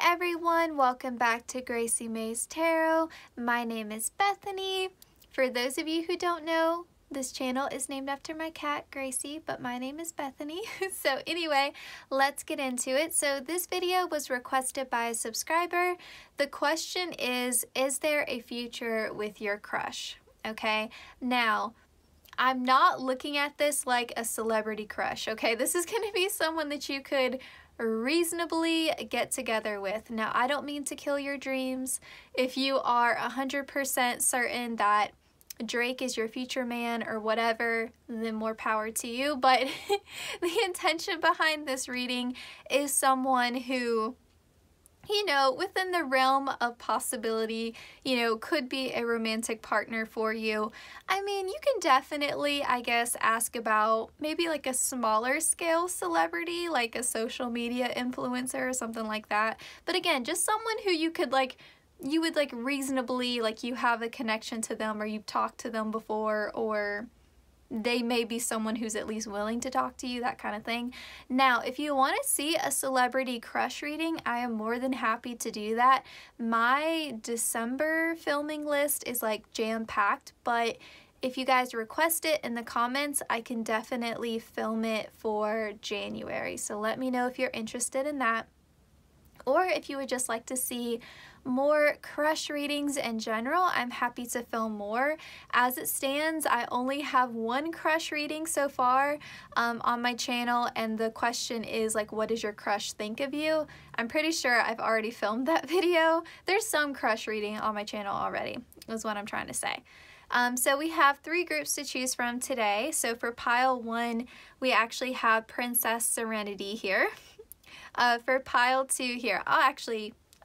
everyone, welcome back to Gracie May's Tarot. My name is Bethany. For those of you who don't know, this channel is named after my cat Gracie, but my name is Bethany. So anyway, let's get into it. So this video was requested by a subscriber. The question is there a future with your crush? Okay, now I'm not looking at this like a celebrity crush, okay? This is going to be someone that you could reasonably get together with. Now, I don't mean to kill your dreams. If you are 100% certain that Drake is your future man or whatever, then more power to you. But the intention behind this reading is someone who, you know, within the realm of possibility, you know, could be a romantic partner for you. I mean, you can definitely, I guess, ask about maybe like a smaller scale celebrity, like a social media influencer or something like that. But again, just someone who you could you would reasonably, you have a connection to them, or you've talked to them before, or they may be someone who's at least willing to talk to you, that kind of thing. Now, if you want to see a celebrity crush reading, I am more than happy to do that. My December filming list is jam-packed, but if you guys request it in the comments, I can definitely film it for January. So let me know if you're interested in that. Or if you would just like to see more crush readings in general, I'm happy to film more. As it stands, I only have one crush reading so far on my channel, and the question is what does your crush think of you? I'm pretty sure I've already filmed that video. There's some crush reading on my channel already, is what I'm trying to say. So we have 3 groups to choose from today. So for pile 1, we actually have Princess Serenity here. For pile 2 here,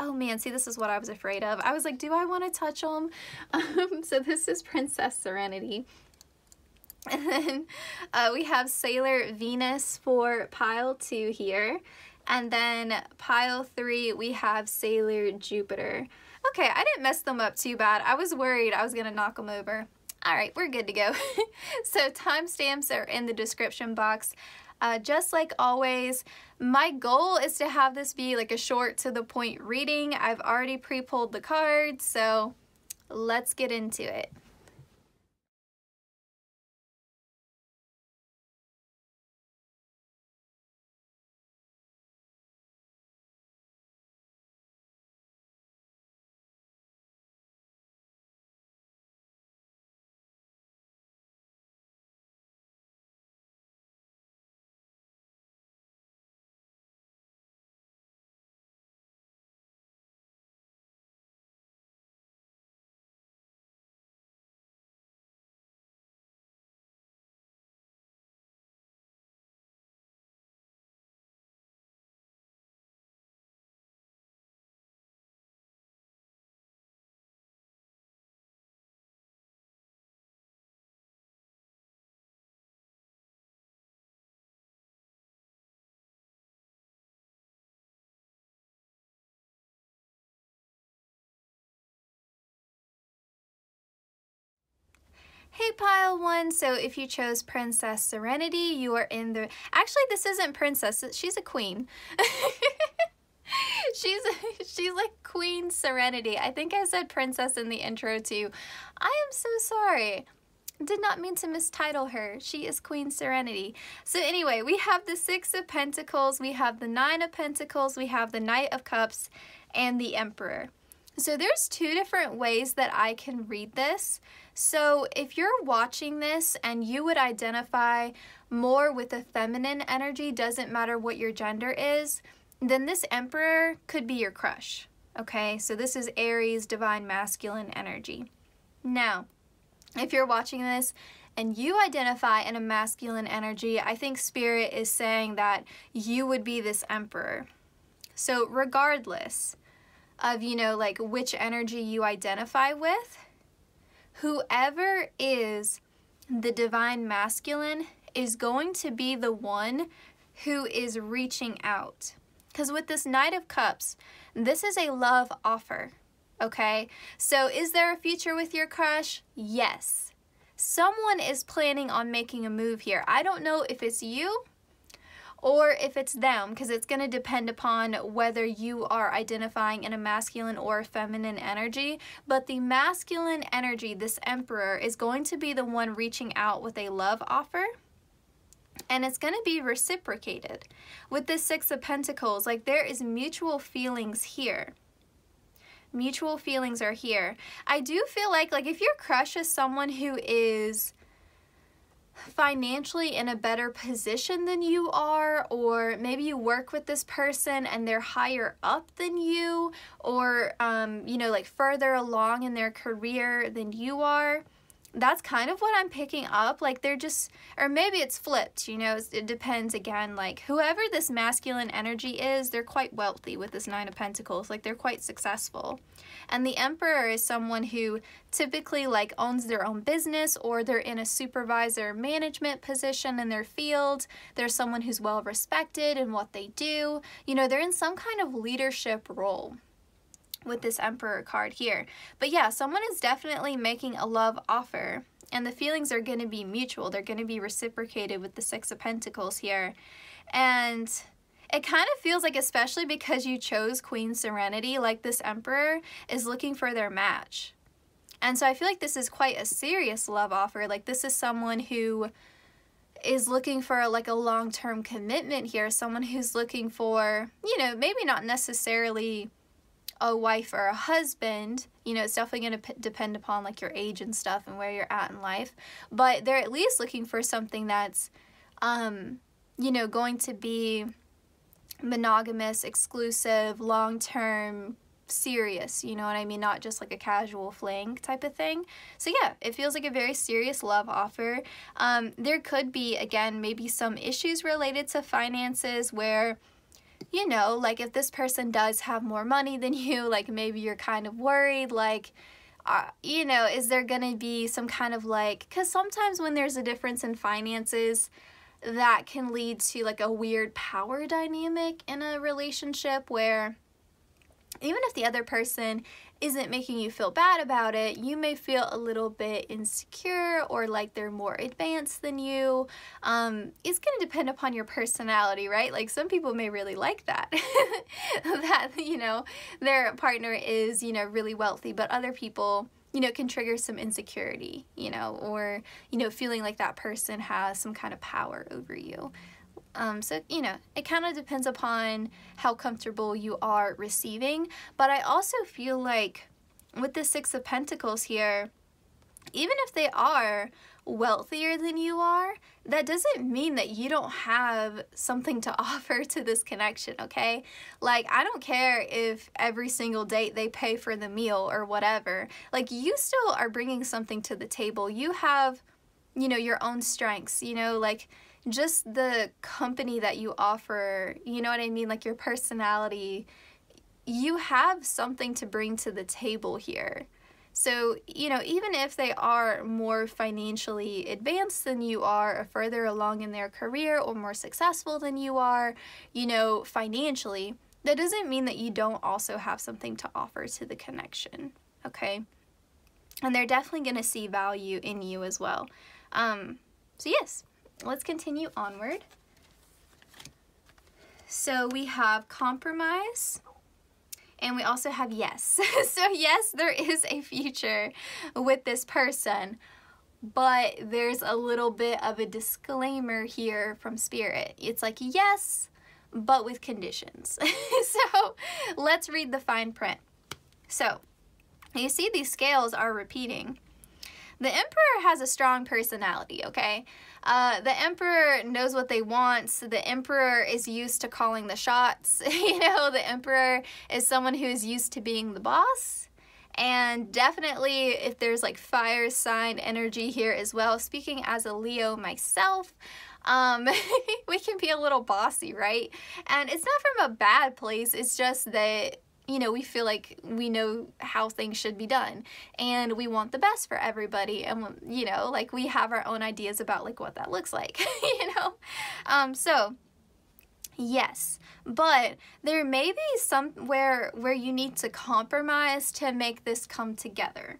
oh man, see, this is what I was afraid of. I was like, do I want to touch them? So this is Princess Serenity. And then we have Sailor Venus for pile 2 here. And then pile 3, we have Sailor Jupiter. Okay, I didn't mess them up too bad. I was worried I was going to knock them over. All right, we're good to go. So timestamps are in the description box. Just like always, my goal is to have this be a short to the point reading. I've already pre-pulled the cards, so let's get into it. Hey pile 1, so if you chose Princess Serenity, you are in the... Actually, this isn't princess, she's a queen. She's like Queen Serenity. I think I said princess in the intro too. I am so sorry. Did not mean to mistitle her. She is Queen Serenity. So anyway, we have the 6 of Pentacles, we have the 9 of Pentacles, we have the Knight of Cups, and the Emperor. So there's 2 different ways that I can read this. So if you're watching this and you would identify more with the feminine energy, doesn't matter what your gender is, then this Emperor could be your crush. Okay, so this is Aries, divine masculine energy. Now, if you're watching this and you identify in a masculine energy, I think Spirit is saying that you would be this Emperor. So regardless of, which energy you identify with, whoever is the divine masculine is going to be the one who is reaching out. Because with this Knight of Cups, this is a love offer, okay? So is there a future with your crush? Yes. Someone is planning on making a move here. I don't know if it's you or if it's them, because it's going to depend upon whether you are identifying in a masculine or feminine energy. But the masculine energy, this Emperor, is going to be the one reaching out with a love offer. And it's going to be reciprocated. With this Six of Pentacles, like there is mutual feelings here. Mutual feelings are here. I do feel like if your crush is someone who is financially in a better position than you are, or maybe you work with this person and they're higher up than you, or you know, like further along in their career than you are, that's kind of what I'm picking up. Like they're just, or maybe it's flipped, you know, it depends again. Like whoever this masculine energy is, they're quite wealthy with this Nine of Pentacles. Like they're quite successful. And the Emperor is someone who typically like owns their own business, or they're in a supervisor management position in their field. They're someone who's well respected in what they do. You know, they're in some kind of leadership role with this Emperor card here. But yeah, someone is definitely making a love offer, and the feelings are going to be mutual. They're going to be reciprocated with the Six of Pentacles here. And it kind of feels like, especially because you chose Queen Serenity, like this Emperor is looking for their match. And so I feel like this is quite a serious love offer. Like this is someone who is looking for like a long-term commitment here. Someone who's looking for, you know, maybe not necessarily a wife or a husband. You know, it's definitely going to depend upon like your age and stuff and where you're at in life. But they're at least looking for something that's, you know, going to be monogamous, exclusive, long-term, serious, you know what I mean? Not just like a casual fling type of thing. So yeah, it feels like a very serious love offer. There could be, again, maybe some issues related to finances where, you know, like if this person does have more money than you, like maybe you're kind of worried, like, you know, is there going to be some kind of like, because sometimes when there's a difference in finances, that can lead to like a weird power dynamic in a relationship where even if the other person isn't making you feel bad about it, you may feel a little bit insecure or like they're more advanced than you. It's going to depend upon your personality, right? Like some people may really like that, that, you know, their partner is, you know, really wealthy, but other people, you know, can trigger some insecurity, you know, or, you know, feeling like that person has some kind of power over you. So, you know, it kind of depends upon how comfortable you are receiving. But I also feel like with the Six of Pentacles here, even if they are wealthier than you are, that doesn't mean that you don't have something to offer to this connection, okay? Like, I don't care if every single date they pay for the meal or whatever. Like, you still are bringing something to the table. You have, you know, your own strengths, you know, like just the company that you offer, you know what I mean? Like your personality, you have something to bring to the table here. So, you know, even if they are more financially advanced than you are, or further along in their career, or more successful than you are, you know, financially, that doesn't mean that you don't also have something to offer to the connection, okay? And they're definitely going to see value in you as well. So yes, let's continue onward. So we have compromise, and we also have yes. So yes, there is a future with this person, but there's a little bit of a disclaimer here from Spirit. It's like yes, but with conditions. So let's read the fine print. So you see these scales are repeating. The Emperor has a strong personality, okay? The Emperor knows what they want. So the Emperor is used to calling the shots. You know, the Emperor is someone who is used to being the boss. And definitely if there's like fire sign energy here as well, speaking as a Leo myself, we can be a little bossy, right? And it's not from a bad place. It's just that, you know, we feel like we know how things should be done and we want the best for everybody. And, you know, like we have our own ideas about like what that looks like, you know? So yes, but there may be somewhere where you need to compromise to make this come together.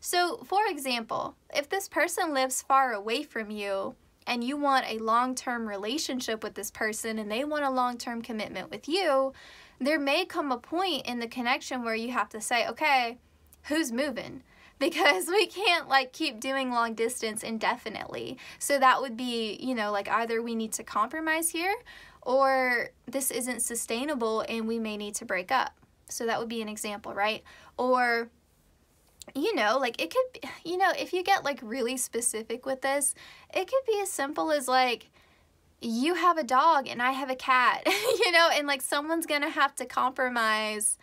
So for example, if this person lives far away from you, and you want a long-term relationship with this person and they want a long-term commitment with you, there may come a point in the connection where you have to say, okay, who's moving? Because we can't like keep doing long distance indefinitely. So that would be, you know, like either we need to compromise here or this isn't sustainable and we may need to break up. So that would be an example, right? Or, you know, like it could be, you know, if you get like really specific with this, it could be as simple as like, you have a dog and I have a cat, you know, and like someone's gonna have to compromise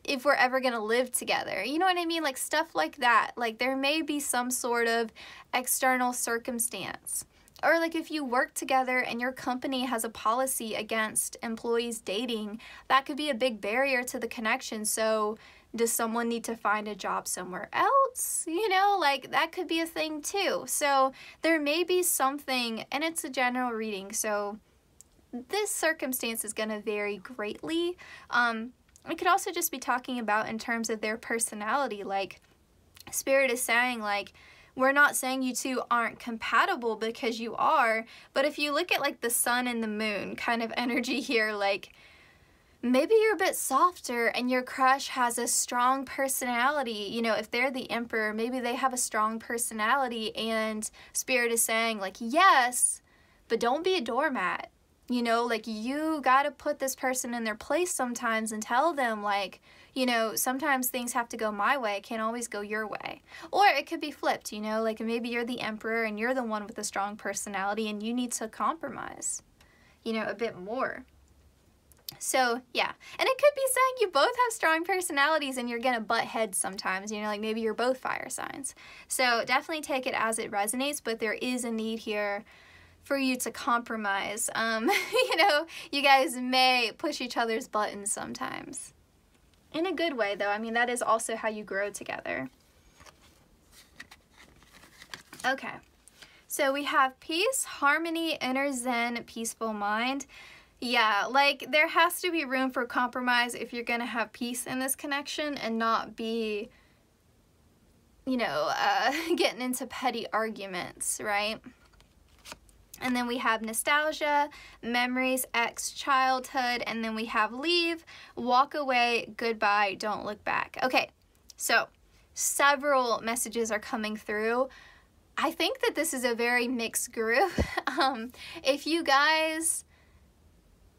if we're ever gonna live together. You know what I mean? Like stuff like that. Like there may be some sort of external circumstance. Or like if you work together and your company has a policy against employees dating, that could be a big barrier to the connection. So does someone need to find a job somewhere else? You know, like that could be a thing too. So there may be something, and it's a general reading, so this circumstance is going to vary greatly. It could also just be talking about in terms of their personality. Like Spirit is saying, like, we're not saying you two aren't compatible, because you are, but if you look at like the sun and the moon kind of energy here, like maybe you're a bit softer and your crush has a strong personality. You know, if they're the Emperor, maybe they have a strong personality, and Spirit is saying like, yes, but don't be a doormat. You know, like you gotta put this person in their place sometimes and tell them like, you know, sometimes things have to go my way, it can't always go your way. Or it could be flipped, you know, like maybe you're the Emperor and you're the one with a strong personality and you need to compromise, you know, a bit more. So yeah, and it could be saying you both have strong personalities and you're gonna butt heads sometimes, you know, like maybe you're both fire signs. So definitely take it as it resonates, but there is a need here for you to compromise. You know, you guys may push each other's buttons sometimes. In a good way though, I mean that is also how you grow together. Okay, so we have peace, harmony, inner zen, peaceful mind. Yeah, like there has to be room for compromise if you're gonna have peace in this connection and not be, you know, getting into petty arguments, right? And then we have nostalgia, memories, ex-childhood, and then we have leave, walk away, goodbye, don't look back. Okay, so several messages are coming through. I think that this is a very mixed group. If you guys,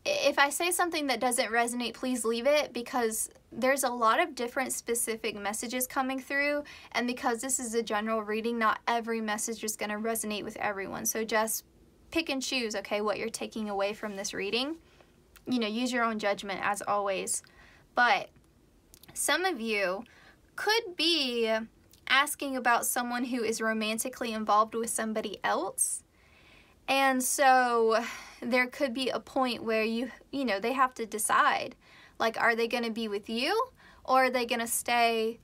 if I say something that doesn't resonate, please leave it, because there's a lot of different specific messages coming through, and because this is a general reading, not every message is going to resonate with everyone. So just pick and choose, okay, what you're taking away from this reading. You know, use your own judgment as always. But some of you could be asking about someone who is romantically involved with somebody else. And so there could be a point where you know, they have to decide, like, are they going to be with you, or are they going to stay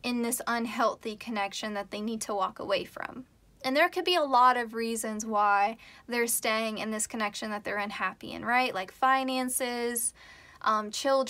in this unhealthy connection that they need to walk away from? And there could be a lot of reasons why they're staying in this connection that they're unhappy in, right? Like finances, children,